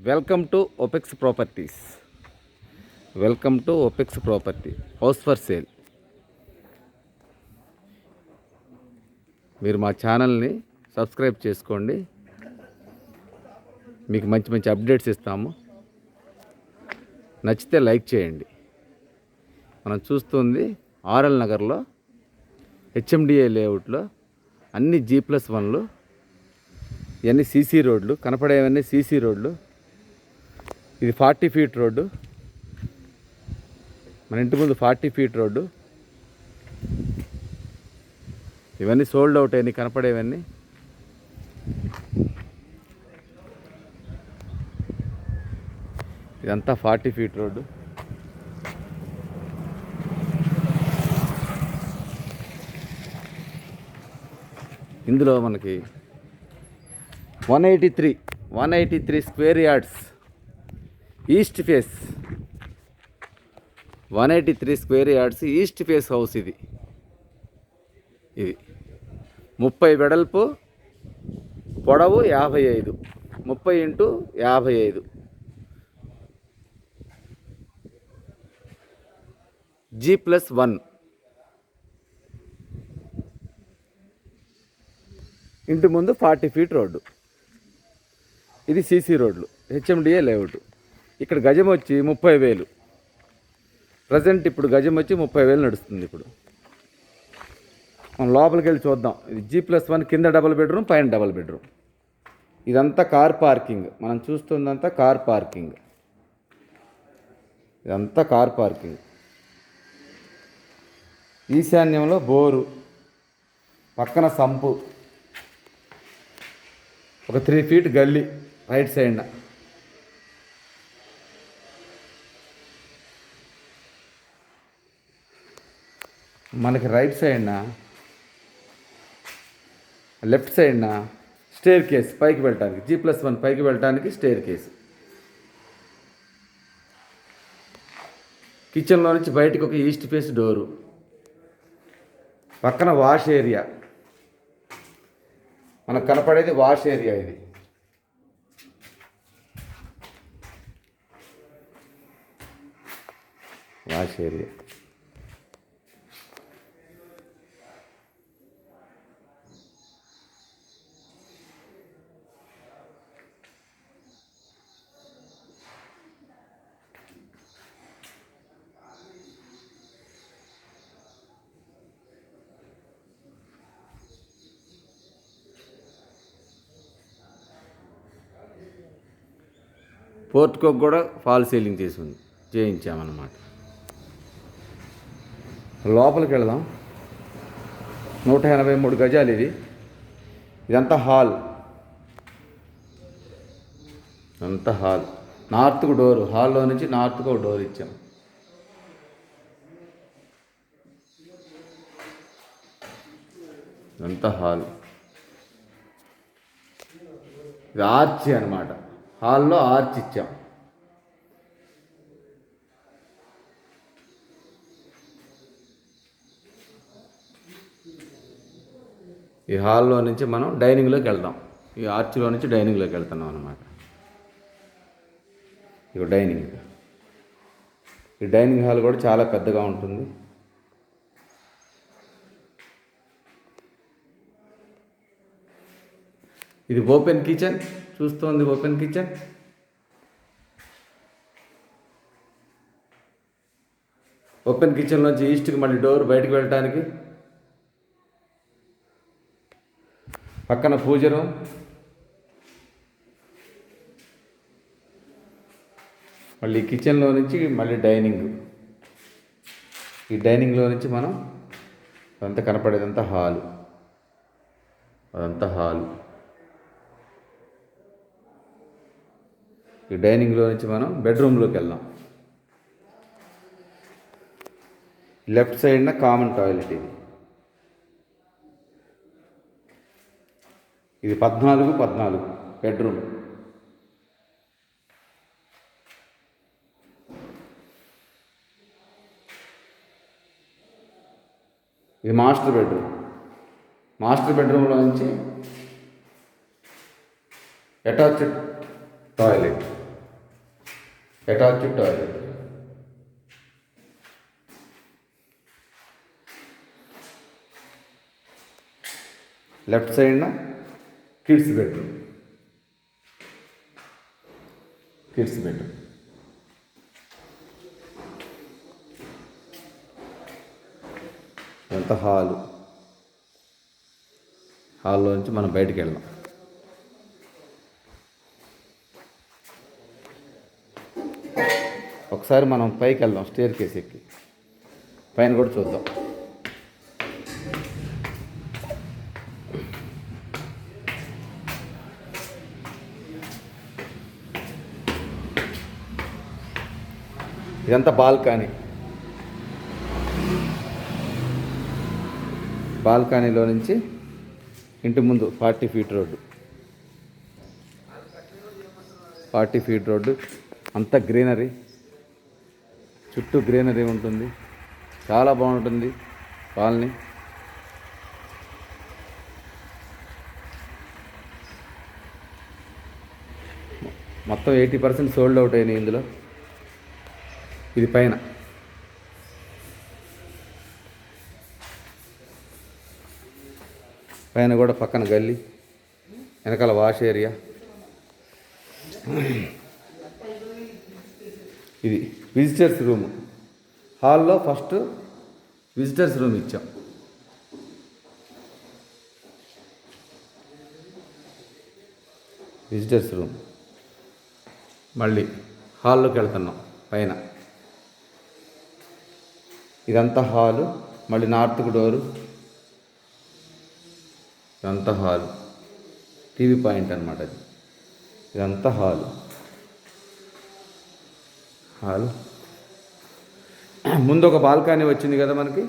Welcome to Opex properties. Welcome to Opex property house for sale. మీరు మా ఛానల్ని subscribe చేసుకోండి. మీకు మంచి మంచి అప్డేట్స్ ఇస్తాము. నచ్చితే లైక్ చేయండి. మనం చూస్తుంది ఆర్ఎల్ నగర్లో హెచ్ఎండిఏ లేఅవుట్లో అన్ని G+1లు, ఇవన్నీ సీసీ రోడ్లు, కనపడేవన్నీ సీసీ రోడ్లు. ఇది 40 ఫీట్ రోడ్డు. మన ఇంటి ముందు 40 ఫీట్ రోడ్డు. ఇవన్నీ సోల్డ్ అవుట్ అయినాయి కనపడేవన్నీ. ఇదంతా 40 ఫీట్ రోడ్డు. ఇందులో మనకి 183 square yards east face, 183 square yards east face house. ఇది 30 వెడల్పు, పొడవు 55, 30 × 55. G+1. ఇంటి ముందు 40 ఫీట్ రోడ్డు. ఇది సీసీ రోడ్లు, హెచ్ఎండిఏ లేఅవుట్. ఇక్కడ గజం వచ్చి 30,000. ప్రజెంట్ ఇప్పుడు గజం వచ్చి 30,000 నడుస్తుంది. ఇప్పుడు మనం లోపలికి వెళ్ళి చూద్దాం. ఇది G+1, కింద డబుల్ బెడ్రూమ్, పైన డబుల్ బెడ్రూమ్. ఇదంతా కార్ పార్కింగ్. మనం చూస్తుందంతా కార్ పార్కింగ్. ఇదంతా కార్ పార్కింగ్. ఈశాన్యంలో బోరు, పక్కన సంపు, ఒక 3 ఫీట్ గల్లీ రైట్ సైడ్న. మనకి రైట్ సైడ్న, లెఫ్ట్ సైడ్న స్టేర్ కేస్ పైకి వెళ్ళటానికి, G+1 పైకి వెళ్ళటానికి స్టేర్ కేసు. కిచెన్లో నుంచి బయటకు ఒక ఈస్ట్ ఫేస్ డోరు. పక్కన వాష్ ఏరియా. మనకు కనపడేది వాష్ ఏరియా. ఇది వాష్ ఏరియా. పోర్ట్కోకి కూడా ఫాల్ సీలింగ్ చేయించామన్నమాట. లోపలికి వెళదాం. 183 గజాలు ఇది. ఇదంతా హాల్. అంతా హాల్. నార్త్కు డోరు. హాల్లో నుంచి నార్త్కు ఒక డోర్ ఇచ్చాం. ఇదంతా హాల్. ఇది ఆర్చి అన్నమాట. హాల్లో ఆర్చ్ ఇచ్చాం. ఈ హాల్లో నుంచి మనం డైనింగ్లోకి వెళ్దాం. ఈ ఆర్చ్లో నుంచి డైనింగ్లోకి వెళ్తున్నాం అన్నమాట. ఇక డైనింగ్. ఈ డైనింగ్ హాల్ కూడా చాలా పెద్దగా ఉంటుంది. ఇది ఓపెన్ కిచెన్. చూస్తోంది ఓపెన్ కిచెన్. ఓపెన్ కిచెన్లోంచి ఈస్ట్కి మళ్ళీ డోర్ బయటకు వెళ్ళటానికి. పక్కన పూజ రూమ్. మళ్ళీ కిచెన్లో నుంచి మళ్ళీ డైనింగ్. ఈ డైనింగ్లో నుంచి మనం అదంతా కనపడేదంతా హాలు. అదంతా హాలు. ఈ డైనింగ్లో నుంచి మనం బెడ్రూమ్లోకి వెళ్దాం. లెఫ్ట్ సైడ్న కామన్ టాయిలెట్. ఇది 14 బెడ్రూమ్. ఇది మాస్టర్ బెడ్రూమ్. మాస్టర్ బెడ్రూమ్లో నుంచి attached toilet. Attached toilet. Left సైడ్న కిడ్స్ బెడ్రూమ్. ఎంత హాల్లో నుంచి మనం బయటికి వెళ్దాం. ఒకసారి మనం పైకి వెళ్దాం, స్టేర్ కేస్ ఎక్కి పైన కూడా చూద్దాం. ఇదంతా బాల్కనీలో నుంచి ఇంటి ముందు 40 ఫీట్ రోడ్డు. 40 ఫీట్ రోడ్డు, అంతా గ్రీనరీ, చుట్టూ గ్రీనరీ ఉంటుంది. చాలా బాగుంటుంది కాలనీ. మొత్తం 80% సోల్డ్ అవుట్ అయినాయి ఇందులో. ఇది పైన కూడా పక్కన గల్లీ, వెనకాల వాష్ ఏరియా. ఇది విజిటర్స్ రూము. హాల్లో ఫస్ట్ విజిటర్స్ రూమ్ ఇచ్చాం. Visitors room. మళ్ళీ హాల్లోకి వెళ్తున్నాం పైన. ఇదంతా హాలు, మళ్ళీ నార్త్కు డోరు. ఇదంతా హాలు, టీవీ పాయింట్ అనమాట అది. ఇదంతా హాలు. ముందు ఒక బాల్కనీ వచ్చింది కదా మనకి.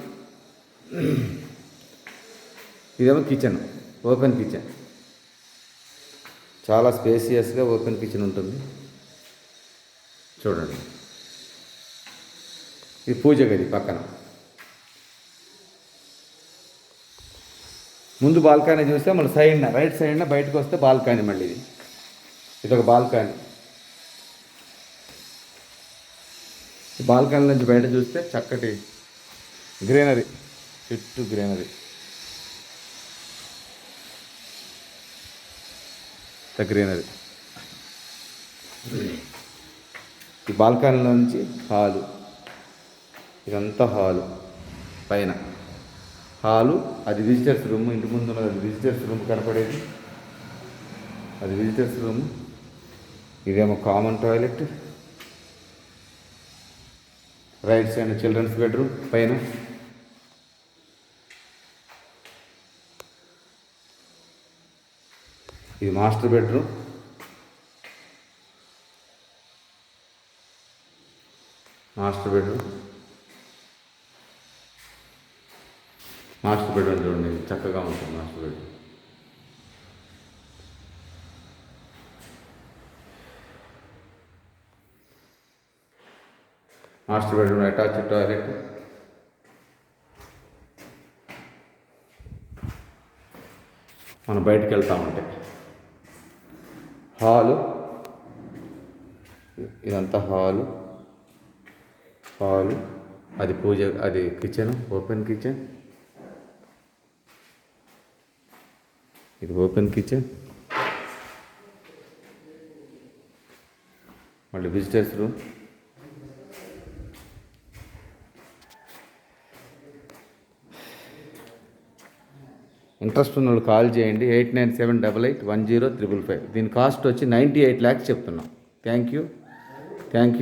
ఇదేమో కిచెన్, ఓపెన్ కిచెన్. చాలా స్పేసియస్గా ఓపెన్ కిచెన్ ఉంటుంది. చూడండి, ఇది పూజ గది పక్కన. ముందు బాల్కనీ చూస్తే మన సైడ్న రైట్ సైడ్న బయటకు వస్తే బాల్కనీ. మళ్ళీ ఇదొక బాల్కనీ. బాల్కనీ నుంచి బయట చూస్తే చక్కటి గ్రీనరీ, చుట్టూ గ్రీనరీ. ఈ బాల్కనీలో నుంచి హాలు. ఇదంతా హాలు పైన. అది విజిటర్స్ రూమ్. ఇంటి ముందు ఉన్నది అది విజిటర్స్ రూమ్ కనపడేది. అది విజిటర్స్ రూమ్. ఇదేమో common toilet. Right side children's bedroom పైన. ఇది మాస్టర్ బెడ్రూమ్. మాస్టర్ బెడ్రూమ్ చూడండి, చక్కగా ఉంటుంది master bedroom. Master bedroom attached toilet. మనం బయటికి వెళ్తామంటే హాలు. ఇదంతా హాలు. అది పూజ, అది కిచెన్, ఓపెన్ కిచెన్. ఇది ఓపెన్ కిచెన్. మళ్ళీ విజిటర్స్ రూమ్. ఇంట్రెస్ట్ ఉన్న వాళ్ళు కాల్ చేయండి. 8978810555. దీని కాస్ట్ వచ్చి 98 lakhs చెప్తున్నాం. Thank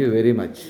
you very much.